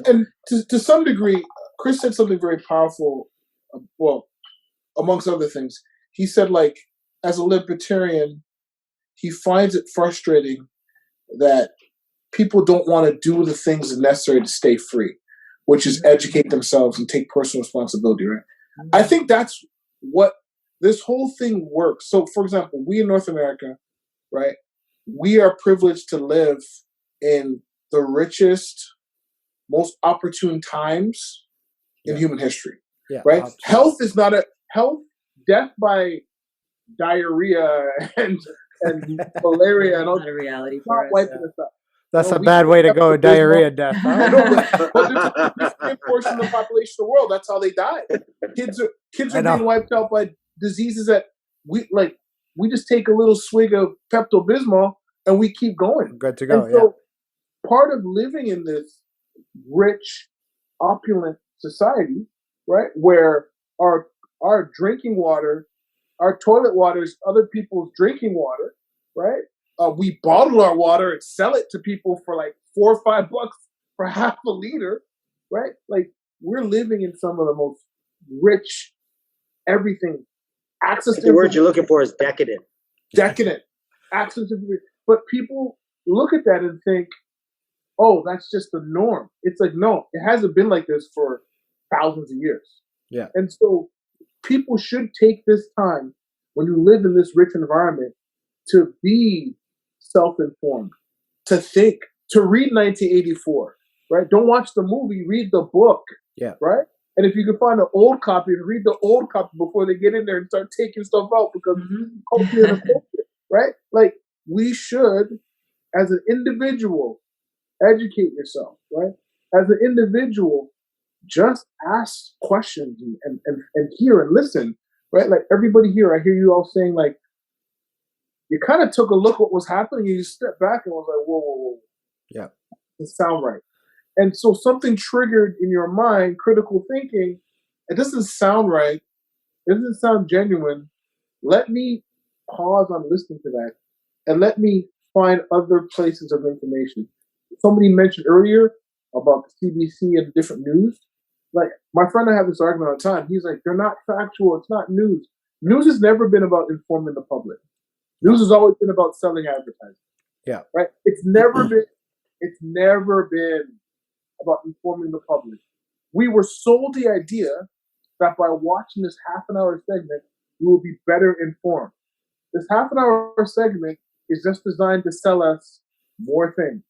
And to some degree, Chris said something very powerful. Well, amongst other things, he said, like, as a libertarian, he finds it frustrating that people don't want to do the things necessary to stay free, which is educate themselves and take personal responsibility, right? I think that's what this whole thing works. So, for example, we in North America, right, we are privileged to live in the richest, most opportune times in human history, right? Absolutely. Health is not death by diarrhea and malaria and all not a reality for us. Wiping us up. That's a bad way to go, diarrhea death. Huh? But there's a significant portion of the population of the world, that's how they die. Kids are being wiped out by diseases that we just take a little swig of Pepto-Bismol and we keep going. Good to go, and so part of living in this rich, opulent society, right, where our drinking water, our toilet water is other people's drinking water, right? We bottle our water and sell it to people for like $4 or $5 for half a liter, right? Like, we're living in some of the most rich, everything. Access to the word you're looking for is decadent. Decadent. Access to information. But people look at that and think, oh, that's just the norm. It's like, no, it hasn't been like this for thousands of years. Yeah. And so people should take this time when you live in this rich environment to be self-informed, to think, to read 1984, right? Don't watch the movie, read the book, right? And if you can find an old copy, read the old copy before they get in there and start taking stuff out because culture is appropriate, right? Like, we should, as an individual, educate yourself, right? As an individual, just ask questions and hear and listen, right? Like, everybody here, I hear you all saying, like, you kind of took a look at what was happening and you stepped back and was like, whoa. Yeah. Doesn't sound right. And so something triggered in your mind, critical thinking, it doesn't sound right. It doesn't sound genuine. Let me pause on listening to that and let me find other places of information. Somebody mentioned earlier about the CBC and different news. Like, my friend and I have this argument all the time. He's like, they're not factual. It's not news. News has never been about informing the public. News has always been about selling advertising. Yeah. Right? It's never been about informing the public. We were sold the idea that by watching this half-an-hour segment, we will be better informed. This half-an-hour segment is just designed to sell us more things.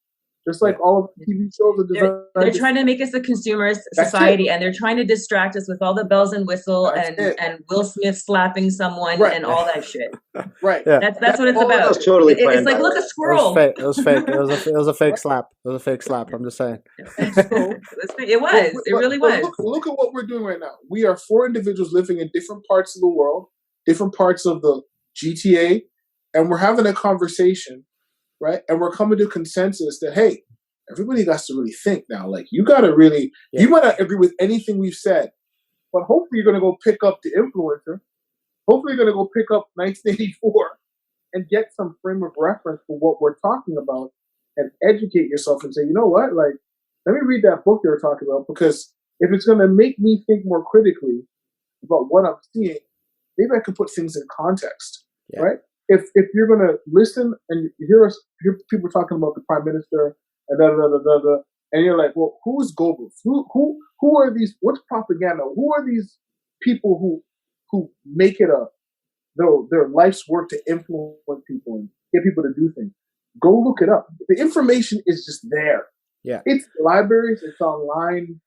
Just like all of the TV shows are designed. They're trying to make us a consumerist society, and they're trying to distract us with all the bells and whistle and Will Smith slapping someone and all that shit. Right. Yeah. That's what it's about. That was totally planned. It's like, look, a squirrel. It was fake. It was a fake slap. It was a fake slap. I'm just saying. It was. It really was. Look at what we're doing right now. We are 4 individuals living in different parts of the world, different parts of the GTA, and we're having a conversation, right? And we're coming to a consensus that, hey, everybody got to really think now. Like, you got to really, you might not agree with anything we've said, but hopefully you're going to go pick up The Influencer. Hopefully you're going to go pick up 1984 and get some frame of reference for what we're talking about and educate yourself and say, you know what, like, let me read that book they were talking about, because if it's going to make me think more critically about what I'm seeing, maybe I can put things in context, right? If you're going to listen and hear people talking about the prime minister and and you're like, well, who's Goebbels? Who are these? What's propaganda? Who are these people who make it their life's work to influence people and get people to do things? Go look it up. The information is just there. Yeah, it's libraries. It's online.